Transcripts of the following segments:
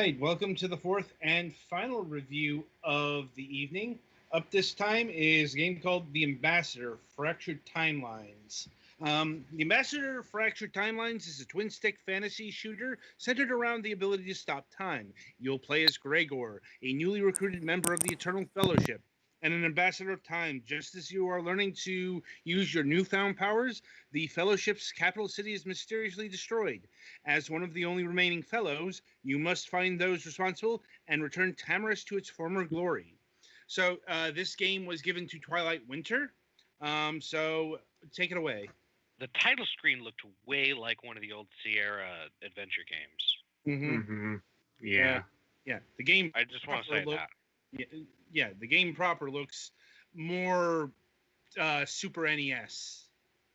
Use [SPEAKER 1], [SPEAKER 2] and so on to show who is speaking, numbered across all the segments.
[SPEAKER 1] right, welcome to the fourth and final review of the evening. Up this time is a game called The Ambassador Fractured Timelines. The Ambassador Fractured Timelines is a twin stick fantasy shooter centered around the ability to stop time. You'll play as Gregor, a newly recruited member of the Eternal Fellowship, and an ambassador of time. Just as you are learning to use your newfound powers, the Fellowship's capital city is mysteriously destroyed. As one of the only remaining fellows, you must find those responsible and return Tamaris to its former glory. So this game was given to Twilight Winter. So take it away.
[SPEAKER 2] The title screen looked way like one of the old Sierra adventure games.
[SPEAKER 3] Mm-hmm. Yeah.
[SPEAKER 1] Yeah. The game.
[SPEAKER 2] I just want to say that.
[SPEAKER 1] Yeah, the game proper looks more Super NES.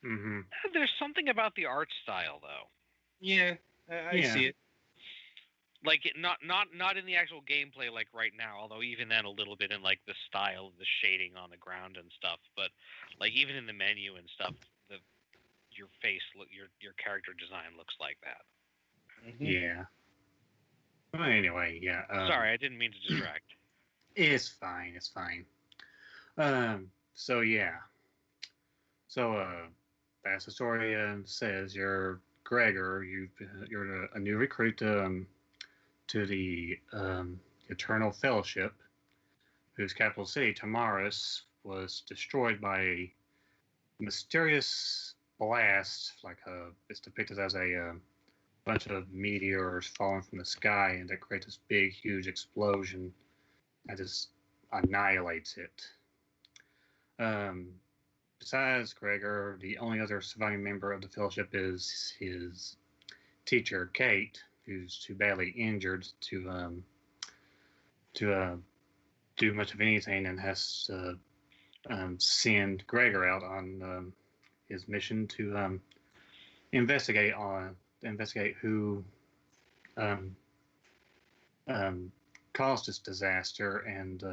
[SPEAKER 3] Mm-hmm.
[SPEAKER 2] There's something about the art style, though.
[SPEAKER 1] Yeah, I see it.
[SPEAKER 2] Like not in the actual gameplay, like right now. Although even then, a little bit in like the style of the shading on the ground and stuff. But like even in the menu and stuff, your face, your character design looks like that.
[SPEAKER 1] Mm-hmm.
[SPEAKER 3] Yeah. Well, anyway, yeah.
[SPEAKER 2] Sorry, I didn't mean to distract.
[SPEAKER 3] It's fine. It's fine. So yeah. So as the story says, you're Gregor. You're a new recruit to the Eternal Fellowship, whose capital city, Tamaris, was destroyed by a mysterious blast. It's depicted as a bunch of meteors falling from the sky, and that creates this big, huge explosion that just annihilates it. Besides Gregor, the only other surviving member of the Fellowship is his teacher, Kate, who's too badly injured to do much of anything, and has to send Gregor out on his mission to investigate who caused this disaster and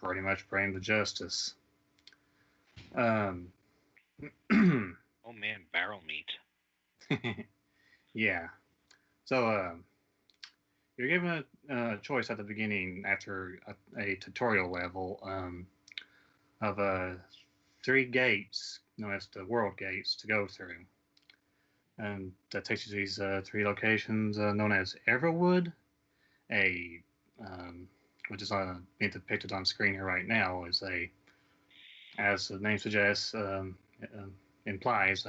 [SPEAKER 3] pretty much bring him to justice.
[SPEAKER 2] Oh man, barrel meat.
[SPEAKER 3] Yeah. So you're given a choice at the beginning after a tutorial level of 3 gates, known as the world gates, to go through. And that takes you to these 3 locations known as Everwood, which is being depicted on screen here right now, as the name suggests, implies,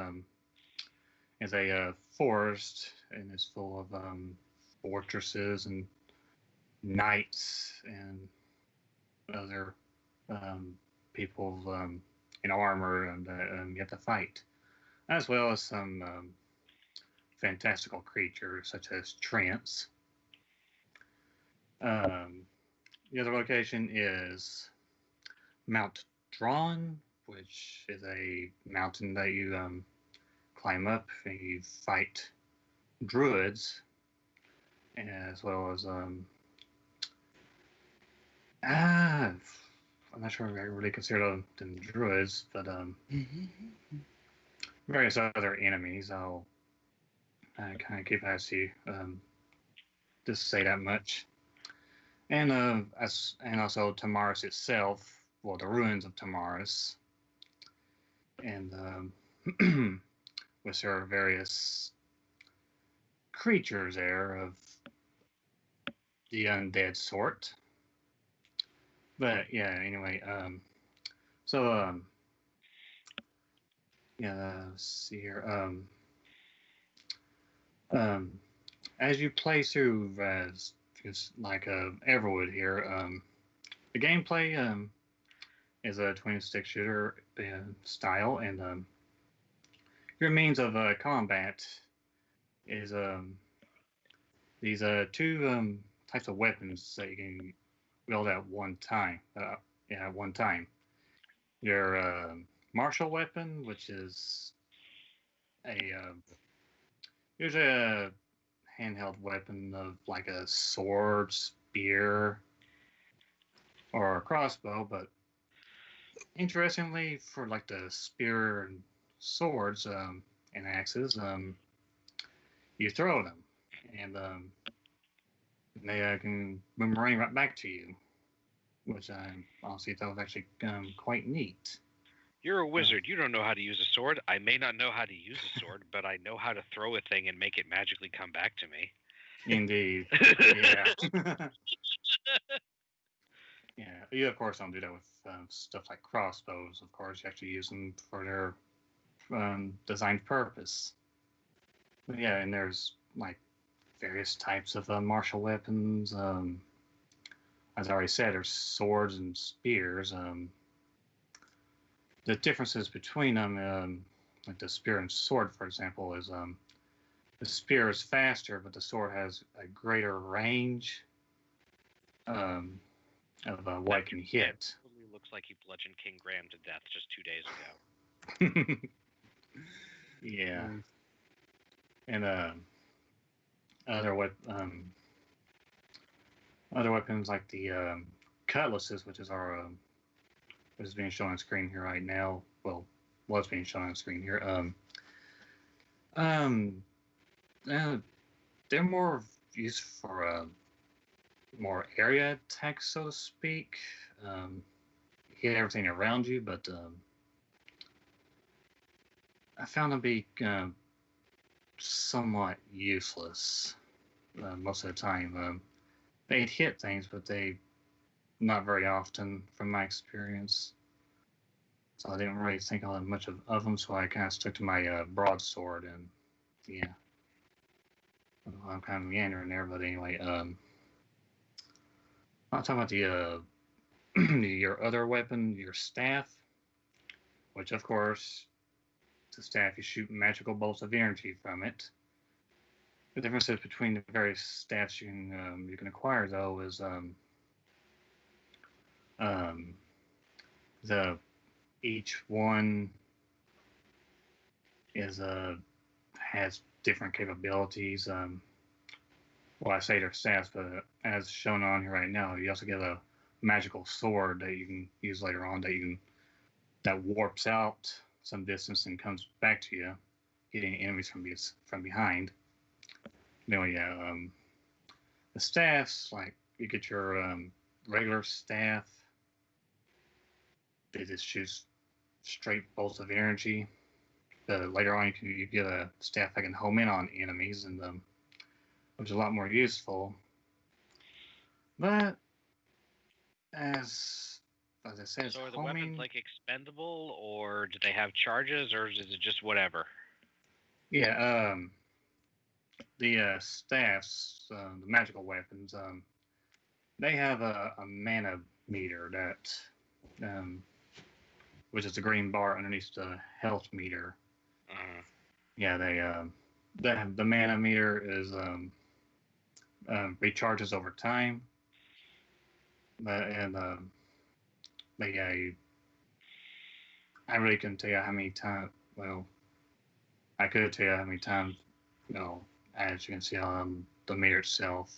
[SPEAKER 3] is a forest, and it's full of fortresses and knights and other people in armor and you have to fight, as well as some fantastical creatures such as Trents. The other location is Mount Drawn, which is a mountain that you climb up and you fight druids, as well as I'm not sure if I really consider them druids, but various other enemies. I'll kind of keep as you just say that much. And also Tamaris itself, well, the ruins of Tamaris, and which are various creatures there of the undead sort. But yeah, anyway, let's see here. As you play through, it's like Everwood here. The gameplay is a twin-stick shooter style, and your means of combat is these 2 types of weapons that you can wield at one time. At one time, your martial weapon, which is usually a handheld weapon of like a sword, spear, or a crossbow, but interestingly, for like the spear and swords and axes, you throw them, and And they can boomerang right back to you, which I honestly thought was actually quite neat.
[SPEAKER 2] You're a wizard. You don't know how to use a sword. I may not know how to use a sword, but I know how to throw a thing and make it magically come back to me.
[SPEAKER 3] Indeed. Yeah. Yeah. You, of course, don't do that with stuff like crossbows. Of course, you actually use them for their designed purpose. But yeah, and there's like various types of martial weapons. As I already said, there's swords and spears. The differences between them, like the spear and sword, for example, is the spear is faster, but the sword has a greater range um, of what it can hit.
[SPEAKER 2] Totally looks like he bludgeoned King Graham to death just 2 days ago.
[SPEAKER 3] Yeah, and other other weapons like the cutlasses, which is which is being shown on screen here right now. Well, was being shown on screen here. Um, uh, they're more used for more area attacks, so to speak. Hit everything around you, but I found them to be somewhat useless most of the time. They'd hit things, but they not very often, from my experience. So I didn't really think all that much of them, so I kind of stuck to my broadsword, and yeah, I'm kind of meandering there. But anyway, I'll talk about the your other weapon, your staff, which of course, the staff you shoot magical bolts of energy from it. The differences between the various staffs you can acquire though is um, the each one is has different capabilities. Well, I say they're stats, but as shown on here right now, you also get a magical sword that you can use later on that warps out some distance and comes back to you, hitting enemies from behind. Anyway, yeah, the staffs like you get your regular staff. They just shoot straight bolts of energy. Later on, you get a staff that can home in on enemies, and which is a lot more useful. But as I said,
[SPEAKER 2] So are the
[SPEAKER 3] homing.
[SPEAKER 2] weapons like expendable, or do they have charges, or is it just whatever?
[SPEAKER 3] Yeah, the staffs, the magical weapons, they have a mana meter which is the green bar underneath the health meter. Yeah, they have the mana meter is recharges over time, but yeah, I really couldn't tell you how many times. Well, I could tell you how many times, as you can see on the meter itself.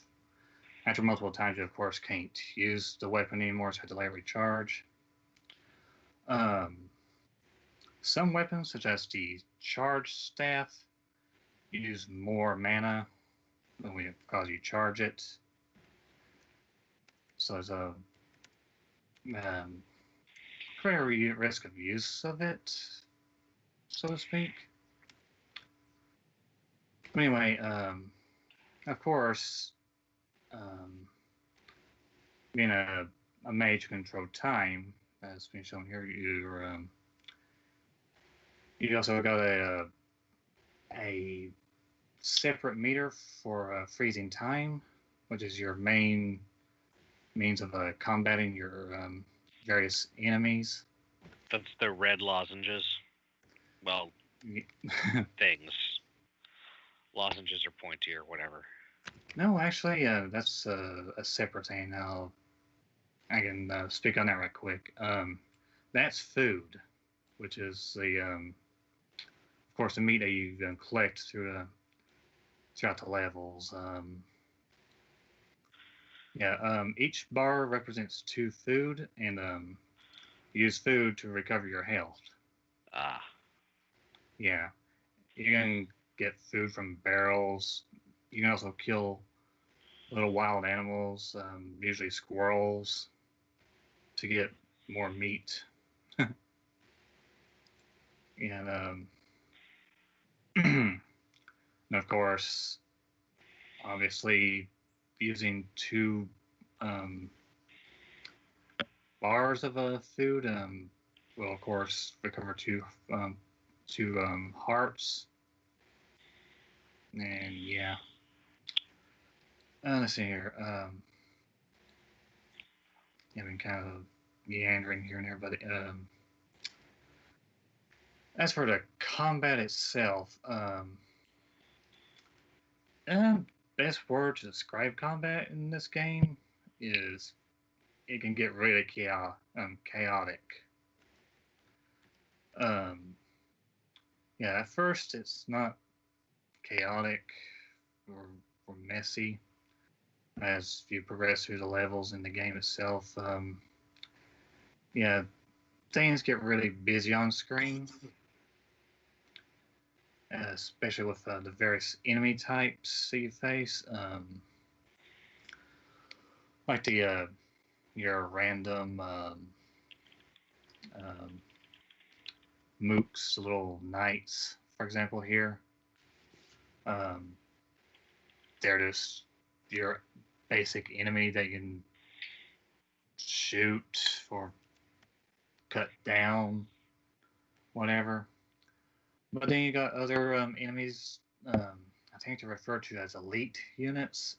[SPEAKER 3] After multiple times, you of course can't use the weapon anymore, so you have to let it recharge. Some weapons, such as the charge staff, use more mana because you charge it. So there's a greater risk of use of it, so to speak. Anyway, of course, being a mage who can control time, as being shown here, you also got a separate meter for freezing time, which is your main means of combating your various enemies.
[SPEAKER 2] That's the red lozenges. Well, things. Lozenges are pointy or whatever.
[SPEAKER 3] No, actually, that's a separate thing. I can speak on that right quick. That's food, which is of course, the meat that you collect throughout the levels. Each bar represents 2 food, and you use food to recover your health.
[SPEAKER 2] Ah.
[SPEAKER 3] Yeah, you can get food from barrels. You can also kill little wild animals, usually squirrels, to get more meat. And and of course, obviously, using two um, bars of food will, of course, recover two hearts. And yeah, let's see here. I've been kind of meandering here and there, but as for the combat itself, best word to describe combat in this game is it can get really chaotic. Um, yeah, at first it's not chaotic or, or messy. As you progress through the levels in the game itself, yeah, things get really busy on screen, especially with the various enemy types that you face. Like your random um, mooks, little knights, for example, here. Um, they're just your basic enemy that you can shoot or cut down, whatever. But then you got other enemies. I think they're referred to as elite units,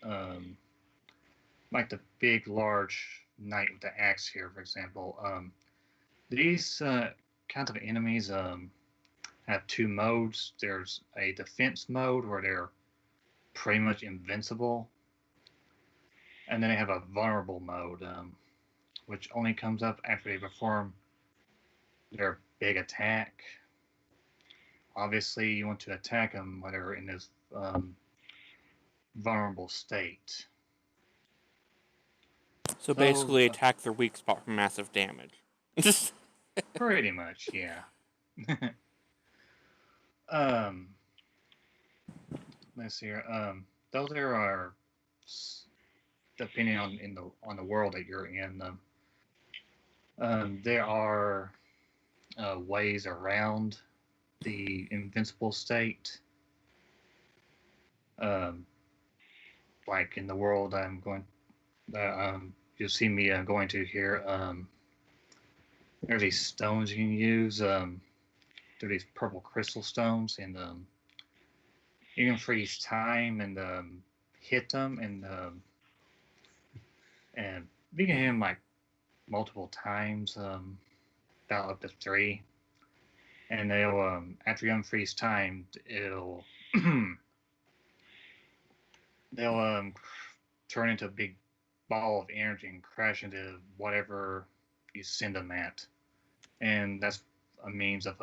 [SPEAKER 3] like the big, large knight with the axe here, for example. These kinds of enemies have two modes. There's a defense mode where they're pretty much invincible, and then they have a vulnerable mode, which only comes up after they perform their big attack. Obviously, you want to attack them when they're in this vulnerable state.
[SPEAKER 4] So
[SPEAKER 3] So,
[SPEAKER 4] basically, attack their weak spot for massive damage.
[SPEAKER 3] pretty much, yeah. um, let's see here. Though there are, depending on the world that you're in, there are ways around the invincible state. Um, like in the world you'll see me going to here. There's these stones you can use. They're these purple crystal stones, and you can freeze time and hit them, and you can hit them like multiple times, about up to 3. And they'll after you unfreeze time, it'll they'll turn into a big ball of energy and crash into whatever you send them at. And that's a means of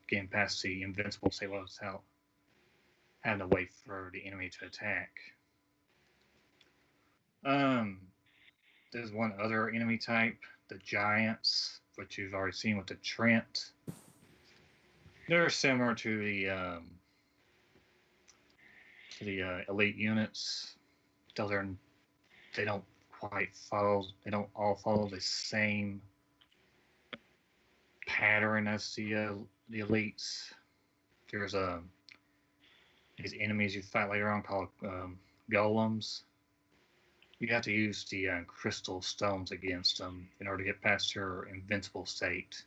[SPEAKER 3] getting past the invincible state without having to wait for the enemy to attack. Um, there's one other enemy type, the giants, which you've already seen with the Trent. They're similar to the elite units, though they don't they don't all follow the same pattern as the elites. There's these enemies you fight later on called golems. You have to use the crystal stones against them in order to get past your invincible state.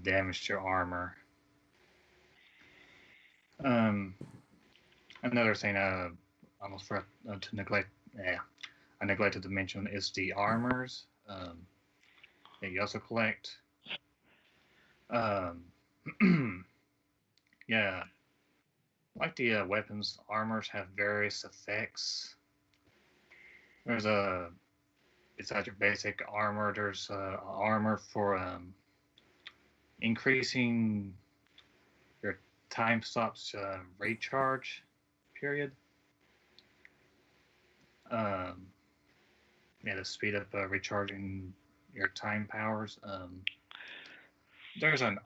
[SPEAKER 3] Damage your armor. Another thing I almost forgot to neglect. Yeah, I neglected to mention is the armors that you also collect. Yeah, like the weapons, armors have various effects. There's besides your basic armor, there's armor for increasing your time stops recharge period. Yeah, to speed up recharging your time powers. There's an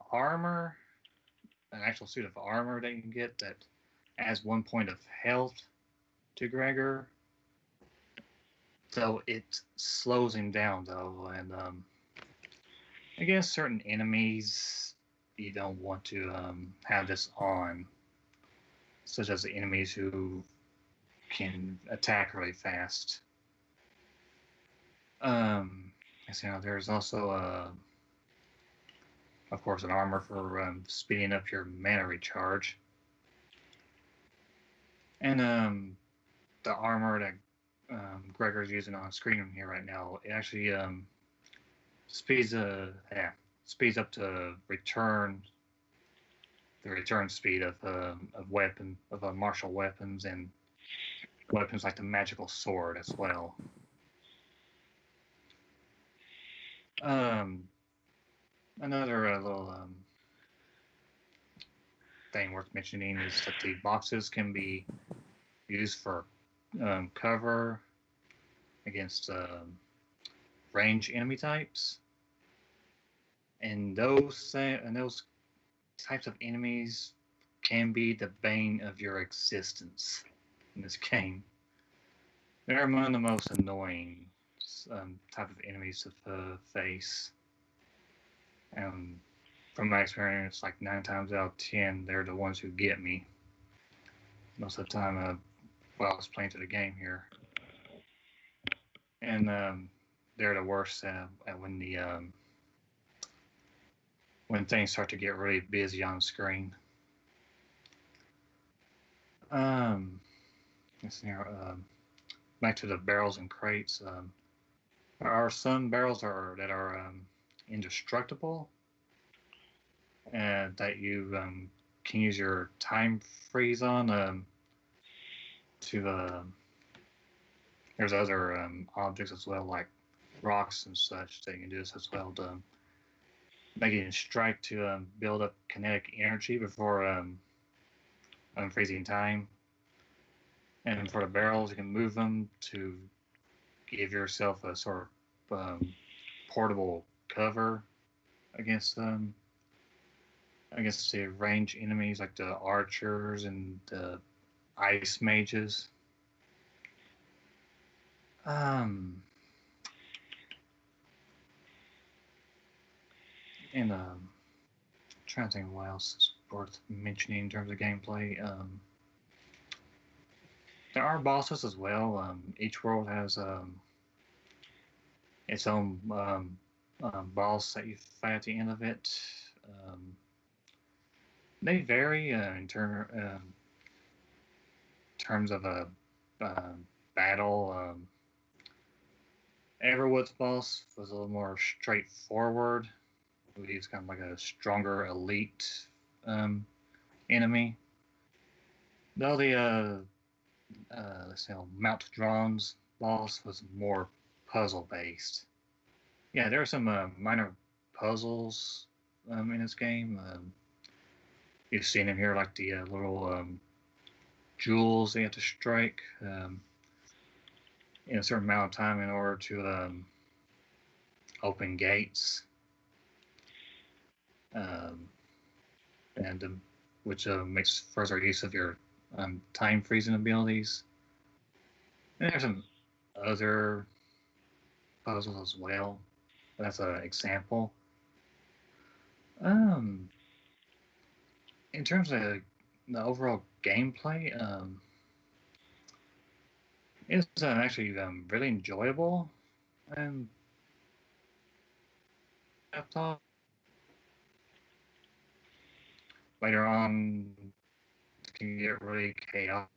[SPEAKER 3] actual suit of armor that you can get that adds 1 point of health to Gregor. So it slows him down though, and I guess certain enemies you don't want to have this on, such as the enemies who can attack really fast. There's also of course, an armor for speeding up your mana recharge, and the armor that Gregor's using on screen here right now, it actually speeds speeds up to the return speed of martial weapons and weapons like the magical sword as well. Another little thing worth mentioning is that the boxes can be used for cover against range enemy types, and those types of enemies can be the bane of your existence in this game. They're among the most annoying type of enemies to face. From my experience, like 9 times out of 10, they're the ones who get me. Most of the time, while I was playing through the game here, and they're the worst when things start to get really busy on screen. Back to the barrels and crates. There are some barrels that are indestructible, and that you can use your time freeze on to. There's other objects as well, like rocks and such, that you can do this as well to make it strike to build up kinetic energy before unfreezing time. And for the barrels, you can move them to give yourself a sort of portable cover against the range enemies like the archers and the ice mages. And trying to think of what else is worth mentioning in terms of gameplay. There are bosses as well. Each world has its own boss that you fight at the end of it. They vary in terms of a battle. Everwood's boss was a little more straightforward. He's kind of like a stronger elite enemy. Though the Mount Drawn's boss was more puzzle based. Yeah, there are some minor puzzles in this game. You've seen them here, like the little jewels they have to strike in a certain amount of time in order to open gates, and which makes further use of your time freezing abilities. And there's some other puzzles as well. That's an example. In terms of the overall gameplay, it's actually really enjoyable. And I thought later on it can get really chaotic.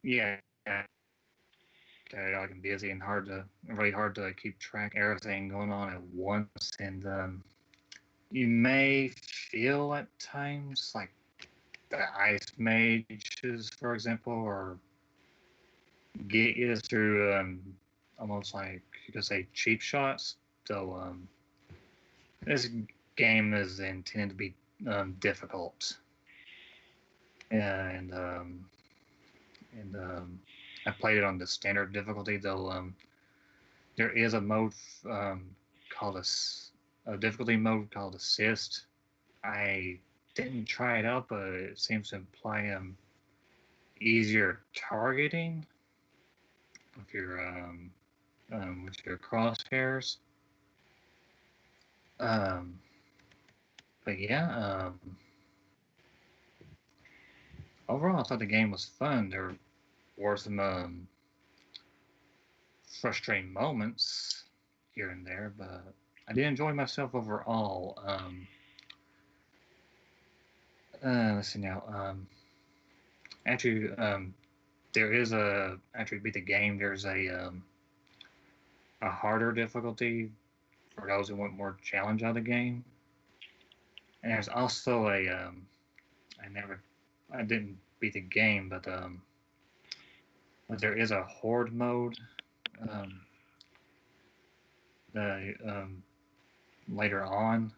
[SPEAKER 3] Yeah, chaotic and busy and really hard to keep track of everything going on at once, and you may feel at times like the ice mages, for example, or get you through almost like you could say cheap shots. So this game is intended to be difficult, and I played it on the standard difficulty, though. There is a mode called a difficulty mode called Assist. I didn't try it out, but it seems to imply easier targeting with your crosshairs. Um, but yeah, overall, I thought the game was fun. There were some frustrating moments here and there, but I did enjoy myself overall. Let's see now. After there is after you beat the game, there's a harder difficulty for those who want more challenge out of the game. And there's also I didn't beat the game, but there is a horde mode. Um, the later on,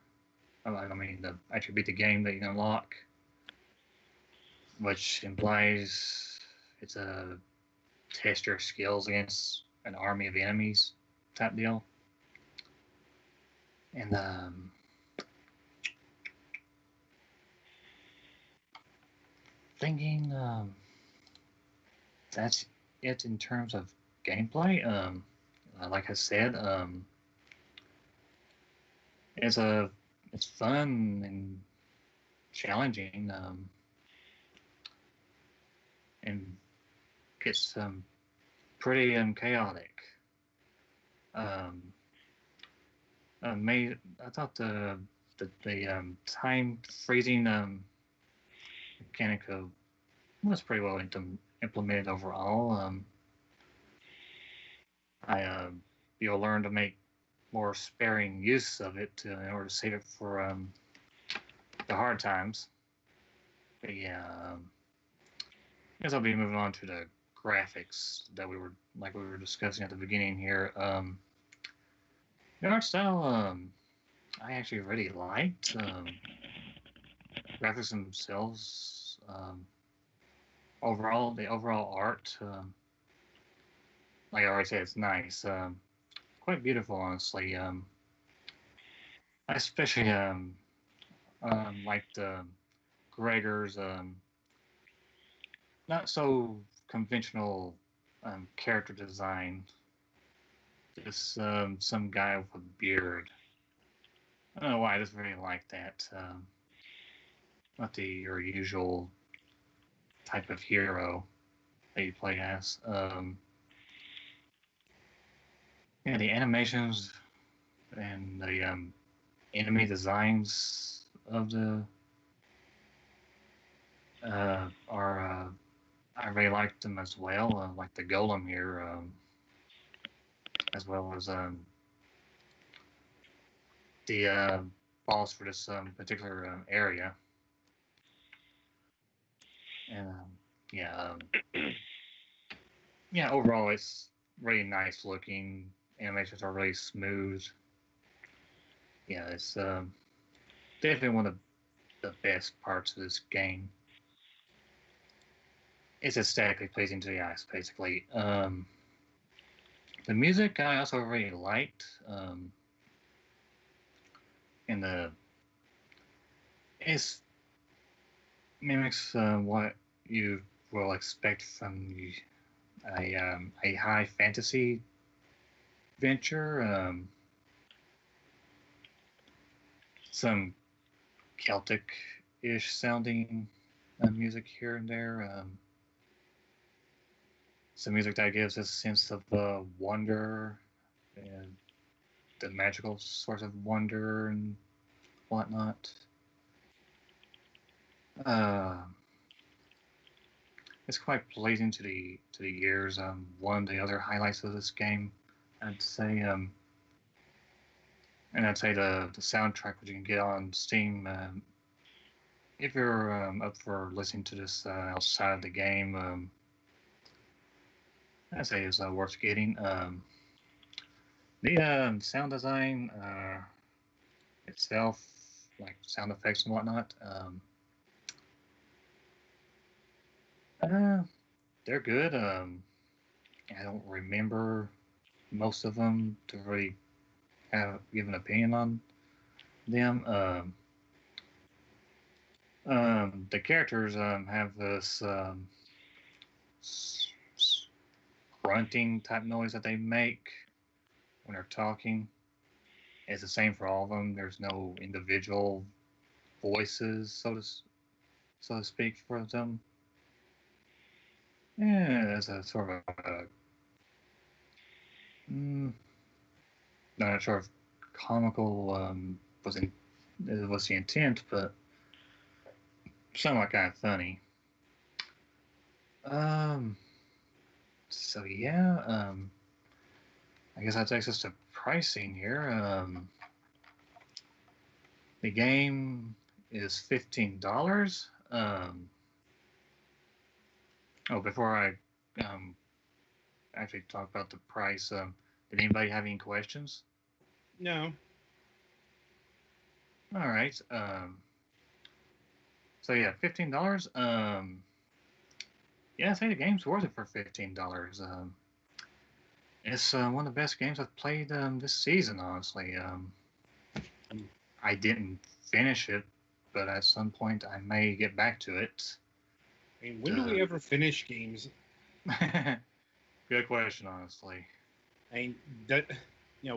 [SPEAKER 3] after you beat the game that you unlock, which implies it's a test your skills against an army of enemies type deal. And thinking that's it in terms of gameplay. Like I said, it's fun and challenging, and gets pretty chaotic. I thought the time freezing mechanic was pretty well implemented overall. You'll learn to make more sparing use of it in order to save it for the hard times. But yeah, I guess I'll be moving on to the graphics that we were discussing at the beginning here. The art style, I actually really liked. Graphics themselves, the overall art, like I already said, it's nice. Quite beautiful, honestly. I especially liked Gregor's not so conventional character design. Just some guy with a beard. I don't know why, I just really like that. Not your usual type of hero that you play as. Yeah, the animations and the enemy designs of the are I really liked them as well. Like the golem here, as well as the boss for this particular area. And yeah, yeah. Overall, it's really nice looking. Animations are really smooth. Yeah, it's definitely one of the best parts of this game. It's aesthetically pleasing to the eyes, basically. The music I also really liked. And it mimics what you will expect from a high fantasy venture. Some Celtic-ish sounding music here and there. Some music that gives a sense of wonder and the magical source of wonder and whatnot. It's quite pleasing to the ears. One of the other highlights of this game, I'd say, and I'd say the soundtrack which you can get on Steam. If you're up for listening to this outside of the game, I'd say it's worth getting. The sound design itself, like sound effects and whatnot, they're good. I don't remember most of them to really give an opinion on them. The characters have this grunting type noise that they make when they're talking. It's the same for all of them. There's no individual voices, so to speak, for them. Yeah, there's a sort of a not sure if comical was the intent, but somewhat kind of funny. So yeah, I guess that takes us to pricing here. The game is $15. Before I actually talk about the price, did anybody have any questions?
[SPEAKER 1] No.
[SPEAKER 3] All right. So yeah, $15. Yeah, I say the game's worth it for $15. It's one of the best games I've played this season, honestly. I didn't finish it, but at some point I may get back to it.
[SPEAKER 1] I mean, when do we ever finish games?
[SPEAKER 3] Good question, honestly.
[SPEAKER 1] I mean,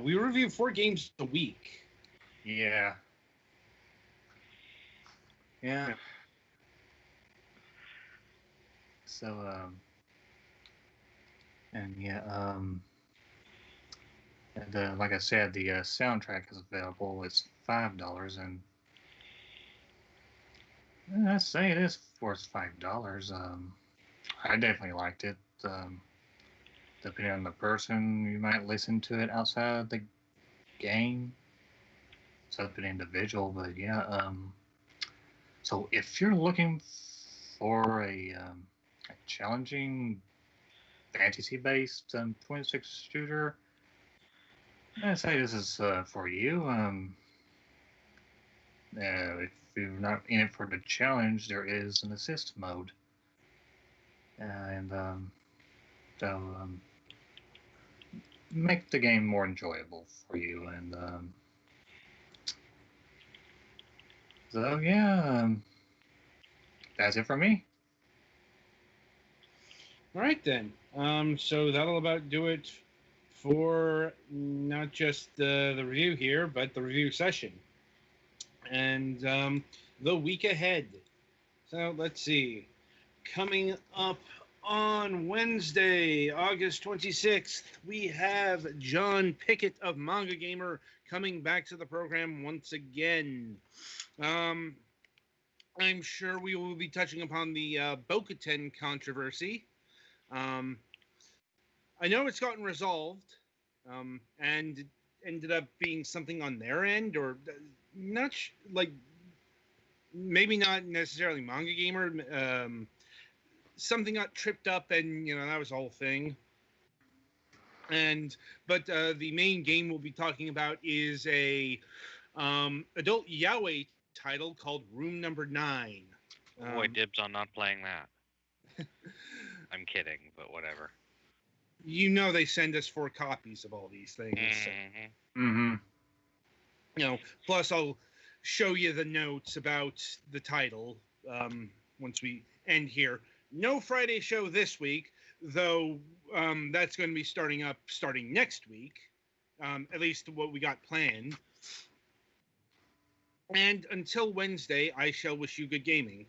[SPEAKER 1] we review 4 games a week.
[SPEAKER 3] Yeah. So, and like I said, the soundtrack is available. It's $5, and I'd say it is worth $5. I definitely liked it. Depending on the person, you might listen to it outside of the game. It's up to an individual, but yeah. So if you're looking for a challenging fantasy-based 26 shooter, I'd say this is for you. If you're not in it for the challenge, there is an assist mode, and make the game more enjoyable for you. And so yeah, that's it for me.
[SPEAKER 1] All right then. So that'll about do it for not just the review here, but the review session and the week ahead. So let's see. Coming up on Wednesday, August 26th, we have John Pickett of Manga Gamer coming back to the program once again. I'm sure we will be touching upon the Bo-Katan controversy. I know it's gotten resolved, and it ended up being something on their end, or not maybe not necessarily Manga Gamer. Something got tripped up, and that was the whole thing. But the main game we'll be talking about is a adult yaoi title called Room Number 9.
[SPEAKER 2] Boy, dibs on not playing that. I'm kidding, but whatever.
[SPEAKER 1] They send us 4 copies of all these things. Plus I'll show you the notes about the title once we end here. No Friday show this week, though that's going to be starting next week, at least what we got planned. And until Wednesday, I shall wish you good gaming.